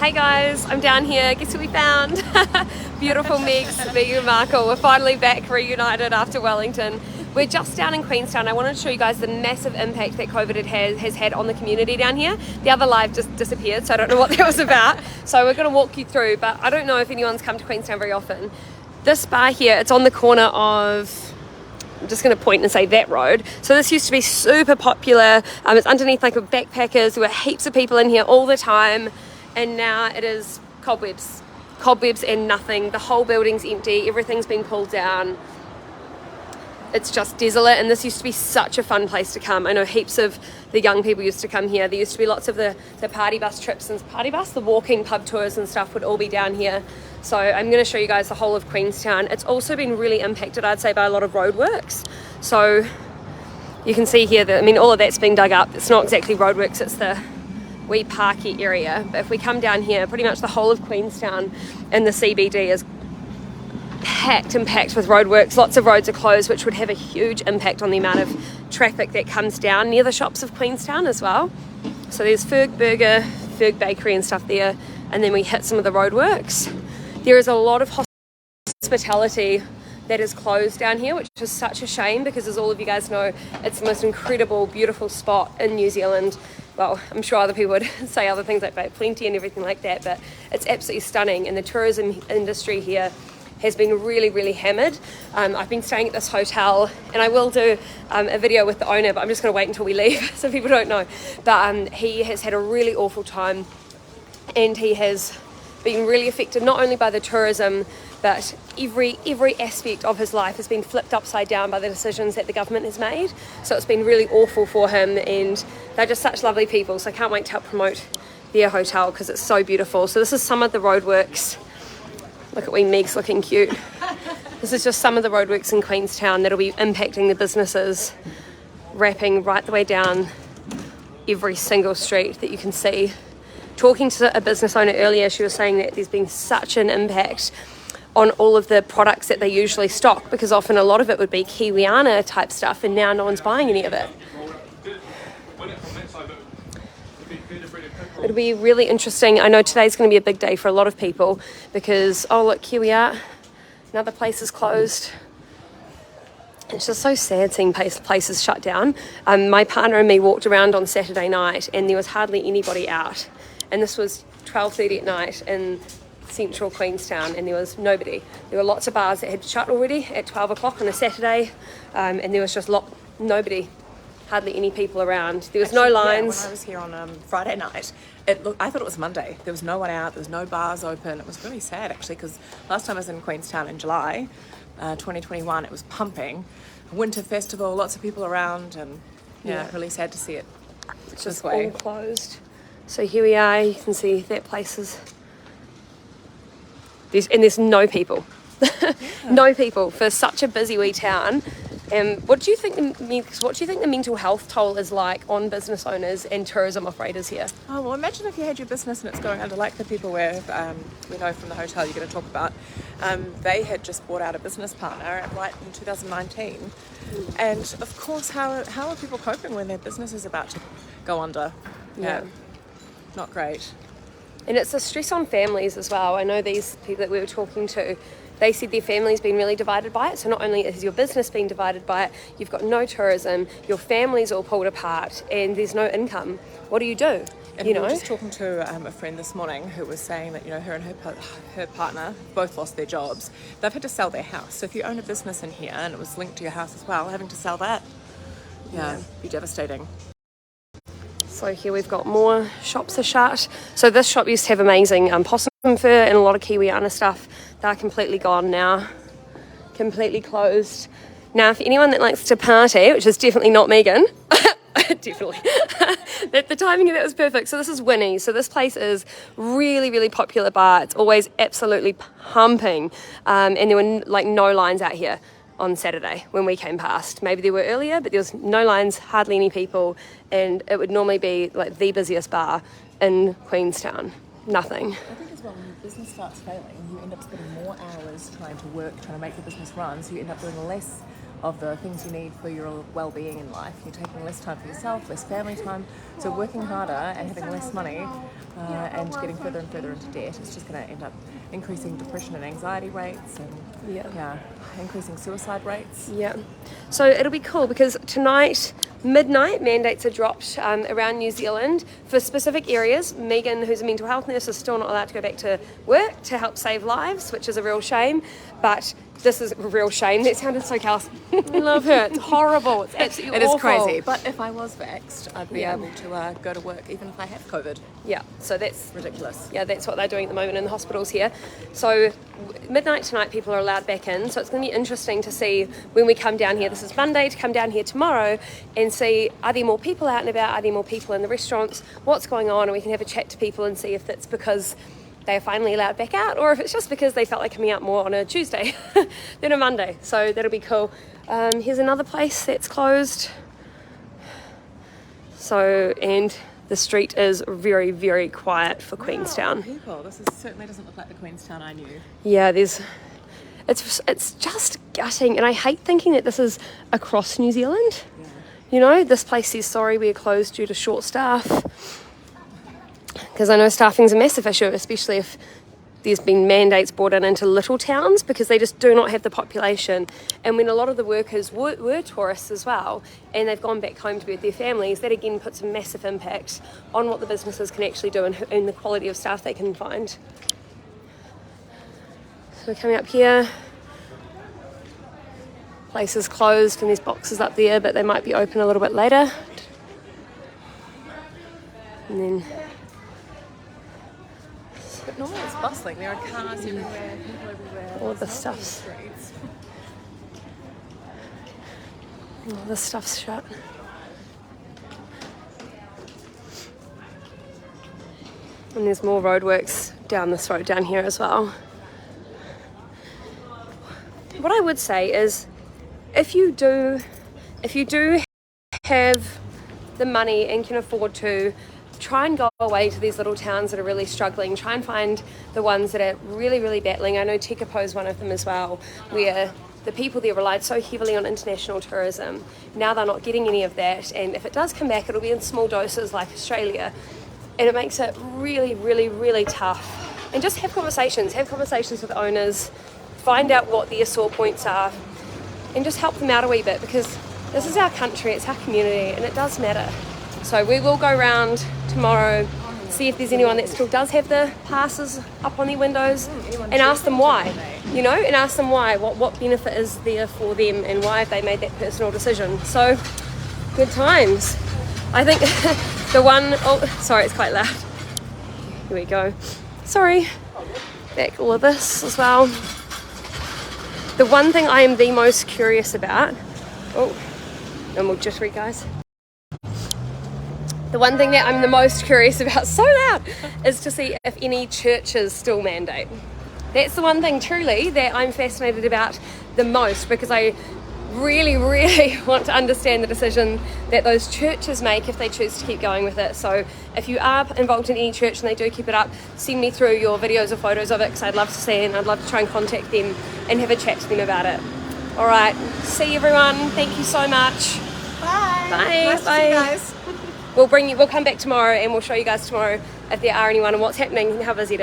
Hey guys, I'm down here. Guess who we found? Beautiful Megs, me and Markle. We're finally back reunited after Wellington. We're just down in Queenstown. I wanted to show you guys the massive impact that COVID has had on the community down here. The other live just disappeared, so I don't know what that was about. So we're going to walk you through, but I don't know if anyone's come to Queenstown very often. This bar here, it's on the corner of, I'm just going to point and say that road. So this used to be super popular. It's underneath like backpackers. There were heaps of people in here all the time. And now it is cobwebs and nothing. The whole building's empty. Everything's been pulled down. It's just desolate, and this used to be such a fun place to come. I know heaps of the young people used to come here. There used to be lots of the party bus trips and the walking pub tours and stuff would all be down here. So I'm going to show you guys the whole of Queenstown. It's also been really impacted, I'd say, by a lot of roadworks. So you can see here that, all of that's been dug up. It's not exactly roadworks, it's the wee parky area. But if we come down here, pretty much the whole of Queenstown in the CBD is packed with roadworks. Lots of roads are closed, which would have a huge impact on the amount of traffic that comes down near the shops of Queenstown as well. So there's Ferg Burger, Ferg Bakery and stuff there, and then we hit some of the roadworks. There is a lot of hospitality that is closed down here, which is such a shame because, as all of you guys know, it's the most incredible, beautiful spot in New Zealand. Well, I'm sure other people would say other things like plenty and everything like that, but it's absolutely stunning. And the tourism industry here has been really, really hammered. I've been staying at this hotel, and I will do a video with the owner, but I'm just going to wait until we leave so people don't know. But he has had a really awful time, and he has been really affected not only by the tourism, but every aspect of his life has been flipped upside down by the decisions that the government has made. So it's been really awful for him, and they're just such lovely people. So I can't wait to help promote their hotel because it's so beautiful. So this is some of the roadworks. Look at wee Meg's looking cute. This is just some of the roadworks in Queenstown that'll be impacting the businesses, wrapping right the way down every single street that you can see. Talking to a business owner earlier, she was saying that there's been such an impact on all of the products that they usually stock, because often a lot of it would be Kiwiana type stuff, and now no one's buying any of it. It'll be really interesting. I know today's going to be a big day for a lot of people because, oh look, here we are. Another place is closed. It's just so sad seeing places shut down. My partner and me walked around on Saturday night and there was hardly anybody out. And this was 12:30 at night in central Queenstown, and there was nobody. There were lots of bars that had shut already at 12 o'clock on a Saturday, and there was just nobody. Hardly any people around. There was no lines. When I was here on Friday night, I thought it was Monday. There was no one out. There was no bars open. It was really sad actually, because last time I was in Queenstown in July 2021, it was pumping. Winter festival, lots of people around, and really sad to see it. It's just all closed. So here we are. You can see that place is. There's no people. No people for such a busy wee town. What do you think the mental health toll is like on business owners and tourism operators here? Oh, well, imagine if you had your business and it's going under, like the people we know from the hotel you're going to talk about. They had just bought out a business partner right in 2019. And of course, how are people coping when their business is about to go under? Yeah. Not great. And it's a stress on families as well. I know these people that we were talking to, they said their family's been really divided by it. So not only is your business being divided by it, you've got no tourism, your family's all pulled apart, and there's no income. What do you do? And we were just talking to a friend this morning who was saying that, her and her partner both lost their jobs. They've had to sell their house. So if you own a business in here and it was linked to your house as well, having to sell that, be devastating. So here we've got more shops are shut. So this shop used to have amazing possum fur and a lot of Kiwiana stuff. They're completely gone now. Completely closed. Now, for anyone that likes to party, which is definitely not Megan, definitely, the timing of that was perfect. So this is Winnie's. So this place is really, really popular bar. It's always absolutely pumping. And there were no lines out here on Saturday when we came past. Maybe there were earlier, but there was no lines, hardly any people, and it would normally be like the busiest bar in Queenstown. Nothing. I think as well, when your business starts failing, you end up spending more hours trying to make the business run, so you end up doing less of the things you need for your well-being in life. You're taking less time for yourself, less family time, so working harder and having less money and getting further and further into debt is just going to end up increasing depression and anxiety rates and increasing suicide rates. Yeah. So it'll be cool because tonight, midnight, mandates are dropped around New Zealand for specific areas. Megan, who's a mental health nurse, is still not allowed to go back to work to help save lives, which is a real shame. But this is a real shame. That sounded so callous. I love her. It's horrible. It's absolutely It is awful. crazy. But if I was vaxxed, I'd be able to go to work even if I have COVID. Yeah, so that's Ridiculous. Yeah, that's what they're doing at the moment in the hospitals here. So midnight tonight, people are allowed back in. So it's going to be interesting to see when we come down here. This is Monday, to come down here tomorrow and see, are there more people out and about? Are there more people in the restaurants? What's going on? And we can have a chat to people and see if it's because they are finally allowed back out or if it's just because they felt like coming out more on a Tuesday than a Monday. So that'll be cool. Here's another place that's closed. So, and the street is very, very quiet for Queenstown. People. This certainly doesn't look like the Queenstown I knew. Yeah, it's just gutting, and I hate thinking that this is across New Zealand. Yeah. You know, this place says sorry, we're closed due to short staff. Because I know staffing's a massive issue, especially if there's been mandates brought into little towns because they just do not have the population. And when a lot of the workers were tourists as well, and they've gone back home to be with their families, that again puts a massive impact on what the businesses can actually do and the quality of staff they can find. So we're coming up here. Place is closed and there's boxes up there, but they might be open a little bit later. And then But no, it's bustling. There are cars everywhere, people everywhere. all the stuff's shut. And there's more roadworks down this road down here as well. What I would say is, if you do have the money and can afford to, try and go away to these little towns that are really struggling. Try and find the ones that are really, really battling. I know Tekapo is one of them as well, where the people there relied so heavily on international tourism. Now they're not getting any of that, and if it does come back, it'll be in small doses like Australia, and it makes it really, really, really tough. And just have conversations with owners, find out what their sore points are, and just help them out a wee bit, because this is our country, it's our community, and it does matter. So we will go around tomorrow, see if there's anyone that still does have the passes up on their windows, and ask them why, and ask them why, what benefit is there for them, and why have they made that personal decision. So, good times. I think sorry, it's quite loud. Here we go. Sorry, back all of this as well. The one thing I am the most curious about, no more jittery guys. The one thing that I'm the most curious about, so loud, is to see if any churches still mandate. That's the one thing truly that I'm fascinated about the most, because I really, really want to understand the decision that those churches make if they choose to keep going with it. So if you are involved in any church and they do keep it up, send me through your videos or photos of it, because I'd love to see it, and I'd love to try and contact them and have a chat to them about it. All right, see everyone. Thank you so much. Bye. Bye. Nice Bye. to see you guys. We'll come back tomorrow and we'll show you guys tomorrow if there are anyone and what's happening and how busy it is.